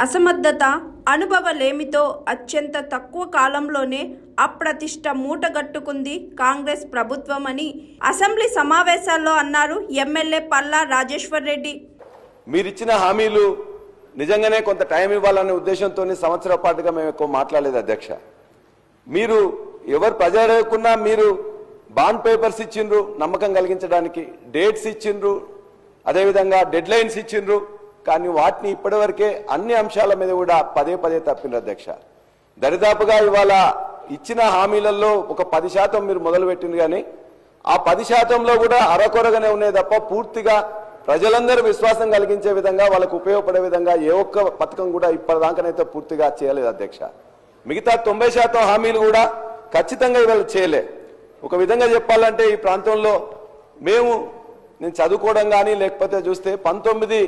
అసమర్థత, అనుభవలేమితో అత్యంత తక్కువ కాలంలోనే అప్రతిష్ట మూటగట్టుకుంది కాంగ్రెస్ ప్రభుత్వం అని అసెంబ్లీ సమావేశాల్లో అన్నారు ఎమ్మెల్యే పల్లా రాజేశ్వర్ రెడ్డి. మీరిచ్చిన హామీలు నిజంగానే కొంత టైం ఇవ్వాలనే ఉద్దేశంతో సంవత్సరాల పాటుగా మేము ఎక్కువ మాట్లాడలేదు అధ్యక్ష. మీరు ఎవరు ప్రజాకున్నా మీరు బాండ్ పేపర్స్ ఇచ్చిండ్రు, నమ్మకం కలిగించడానికి డేట్స్ ఇచ్చిండ్రు, అదేవిధంగా డెడ్ లైన్స్ ఇచ్చిండ్రు. కానీ వాటిని ఇప్పటివరకే అన్ని అంశాల మీద కూడా పదే పదే తప్పిండ్రు అధ్యక్ష. దరిదాపుగా ఇవాళ ఇచ్చిన హామీలలో ఒక 10% మీరు మొదలుపెట్టింది, కానీ ఆ 10%లో కూడా అరకొరగానే ఉన్నాయి తప్ప పూర్తిగా ప్రజలందరూ విశ్వాసం కలిగించే విధంగా, వాళ్ళకు ఉపయోగపడే విధంగా ఏ ఒక్క పథకం కూడా ఇప్పటిదాకానైతే పూర్తిగా చేయలేదు అధ్యక్ష. మిగతా 90% హామీలు కూడా ఖచ్చితంగా ఇవాళ చేయలే. ఒక విధంగా చెప్పాలంటే ఈ ప్రాంతంలో నేను చదువుకోవడం కానీ లేకపోతే చూస్తే 19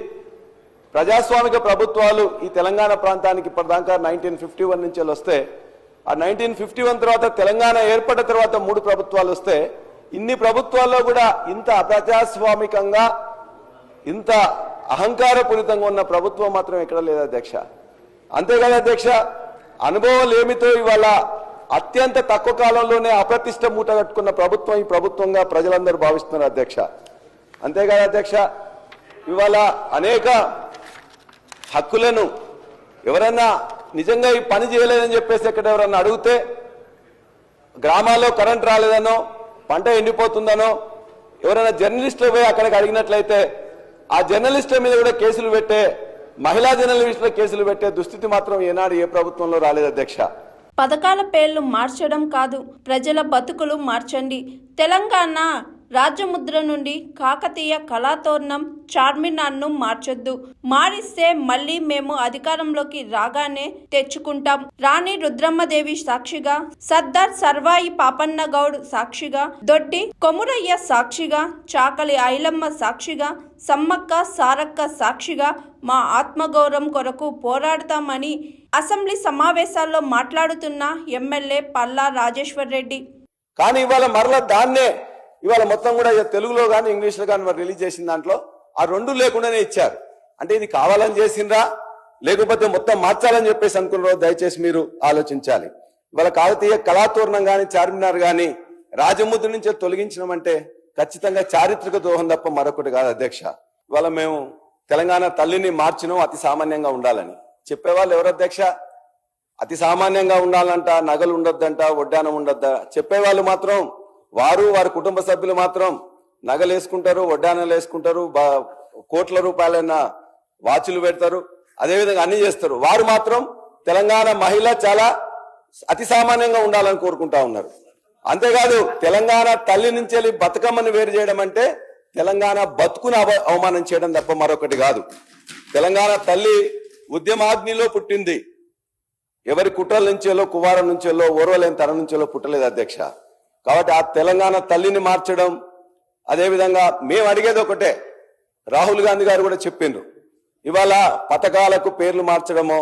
ప్రజాస్వామిక ప్రభుత్వాలు ఈ తెలంగాణ ప్రాంతానికి ఇప్పటిదాకా 1951 నుంచి వస్తే, ఆ 1951 తర్వాత తెలంగాణ ఏర్పడిన తర్వాత 3 ప్రభుత్వాలు వస్తే, ఇన్ని ప్రభుత్వాల్లో కూడా ఇంత అప్రజాస్వామికంగా ఇంత అహంకారపూరితంగా ఉన్న ప్రభుత్వం మాత్రం ఎక్కడ లేదు అధ్యక్ష. అంతేకాదు అధ్యక్ష, అనుభవం ఏమితో ఇవాళ అత్యంత తక్కువ కాలంలోనే అప్రతిష్ట మూట కట్టుకున్న ప్రభుత్వం ఈ ప్రభుత్వంగా ప్రజలందరూ భావిస్తున్నారు అధ్యక్ష. అంతేకాదు అధ్యక్ష, ఇవాళ అనేక హక్కులను ఎవరన్నా నిజంగా ఈ పని చేయలేదని చెప్పేసి ఎక్కడ ఎవరన్నా అడిగితే, గ్రామాల్లో కరెంట్ రాలేదనో పంట ఎండిపోతుందనో ఎవరైనా జర్నలిస్టులు పోయి అక్కడికి అడిగినట్లయితే ఆ జర్నలిస్టుల మీద కూడా కేసులు పెట్టే, మహిళా జర్నలిస్టుల కేసులు పెట్టే దుస్థితి మాత్రం ఏనాడు ఏ ప్రభుత్వంలో రాలేదు అధ్యక్ష. పథకాల పేర్లు మార్చడం కాదు, ప్రజల బతుకులు మార్చండి. తెలంగాణ రాజముద్ర నుండి కాకతీయ కళాతోరణం చార్మినార్ను మార్చొద్దు. మారిస్తే మళ్ళీ మేము అధికారంలోకి రాగానే తెచ్చుకుంటాం. రాణి రుద్రమ్మదేవి సాక్షిగా, సర్దార్ సర్వాయి పాపన్న గౌడ్ సాక్షిగా, దొడ్డి కొమురయ్య సాక్షిగా, చాకలి ఐలమ్మ సాక్షిగా, సమ్మక్క సారక్క సాక్షిగా మా ఆత్మగౌరవం కొరకు పోరాడతామని అసెంబ్లీ సమావేశాల్లో మాట్లాడుతున్న ఎమ్మెల్యే పల్లా రాజేశ్వర్ రెడ్డి. కానీ ఇవాళ మరలా దాన్నే ఇవాళ మొత్తం కూడా తెలుగులో కానీ ఇంగ్లీష్లో కానీ మరి రిలీజ్ చేసిన దాంట్లో ఆ 2 లేకుండానే ఇచ్చారు. అంటే ఇది కావాలని చేసిండ్రా లేకపోతే మొత్తం మార్చాలని చెప్పేసి అనుకున్నారో దయచేసి మీరు ఆలోచించాలి. ఇవాళ కాకతీయ కళాతోరణం కానీ చార్మినార్ కానీ రాజముద్ర నుంచి తొలగించడం ఖచ్చితంగా చారిత్రక ద్రోహం తప్ప మరొకటి కాదు అధ్యక్ష. ఇవాళ మేము తెలంగాణ తల్లిని మార్చినాం అతి సామాన్యంగా ఉండాలని చెప్పేవాళ్ళు ఎవరు అధ్యక్ష? అతి సామాన్యంగా ఉండాలంట, నగలు ఉండొద్దంట, వడ్డానం ఉండొద్దా చెప్పేవాళ్ళు మాత్రం వారి కుటుంబ సభ్యులు మాత్రం నగలు వేసుకుంటారు, వడ్డానాలు వేసుకుంటారు, కోట్ల రూపాయలైన వాచులు పెడతారు, అదేవిధంగా అన్ని చేస్తారు. వారు మాత్రం తెలంగాణ మహిళ చాలా అతి సామాన్యంగా ఉండాలని కోరుకుంటా ఉన్నారు. అంతేకాదు తెలంగాణ తల్లి నుంచి వెళ్ళి బతుకమ్మని వేరు చేయడం అంటే తెలంగాణ బతుకును అవమానం చేయడం తప్ప మరొకటి కాదు. తెలంగాణ తల్లి ఉద్యమాగ్నిలో పుట్టింది. ఎవరి కుట్రల నుంచేలో, కువారం నుంచేలో, ఓర్వలేని తరం నుంచేలో పుట్టలేదు అధ్యక్ష. కాబట్టి ఆ తెలంగాణ తల్లిని మార్చడం, అదేవిధంగా మేము అడిగేది ఒకటే, రాహుల్ గాంధీ గారు కూడా చెప్పిండ్రు, ఇవాళ పథకాలకు పేర్లు మార్చడమో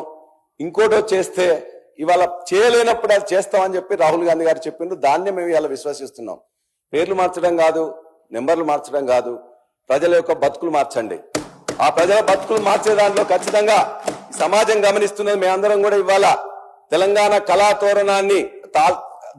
ఇంకోటో చేస్తే ఇవాళ చేయలేనప్పుడు అది చేస్తామని చెప్పి రాహుల్ గాంధీ గారు చెప్పిండ్రు. దాన్నే మేము ఇవాళ విశ్వసిస్తున్నాం. పేర్లు మార్చడం కాదు, నెంబర్లు మార్చడం కాదు, ప్రజల యొక్క బతుకులు మార్చండి. ఆ ప్రజల బతుకులు మార్చే దాంట్లో ఖచ్చితంగా సమాజం గమనిస్తున్నది. మేమందరం కూడా ఇవాళ తెలంగాణ కళాతోరణాన్ని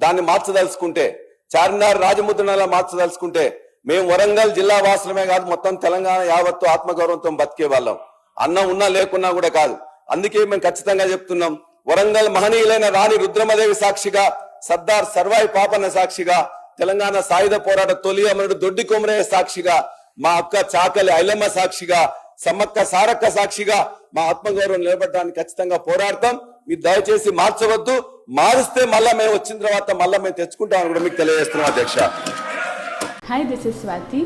దాన్ని మార్చదలుచుకుంటే, చార్మినార్ రాజముద్రలా మార్చదలుచుకుంటే మేము వరంగల్ జిల్లా వాసులమే కాదు, మొత్తం తెలంగాణ యావత్తు ఆత్మగౌరవంతో బతికే వాళ్ళం. అన్నం ఉన్నా లేకున్నా కూడా కాదు. అందుకే మేము ఖచ్చితంగా చెప్తున్నాం, వరంగల్ మహనీయులైన రాణి రుద్రమదేవి సాక్షిగా, సర్దార్ సర్వాయి పాపన్న సాక్షిగా, తెలంగాణ సాయుధ పోరాట తొలి అమరుడు దొడ్డి కొమరయ్య సాక్షిగా, మా అక్క చాకలి ఐలమ్మ సాక్షిగా, సమ్మక్క సారక్క సాక్షిగా మా ఆత్మగౌరవం నిలబడడానికి ఖచ్చితంగా పోరాడతాం. మీరు దయచేసి మార్చవద్దు. మారిస్తే మళ్ళా మేము వచ్చిన తర్వాత మళ్ళా మేము తెచ్చుకుంటామని కూడా మీకు తెలియజేస్తున్నాం అధ్యక్ష. Hi, this is Swathi.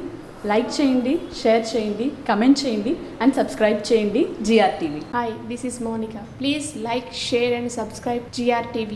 Like చేయండి, షేర్ చేయండి, కమెంట్ చేయండి అండ్ సబ్స్క్రైబ్ చేయండి GRTV. Hi, this is Monica. Please like, share and subscribe GRTV.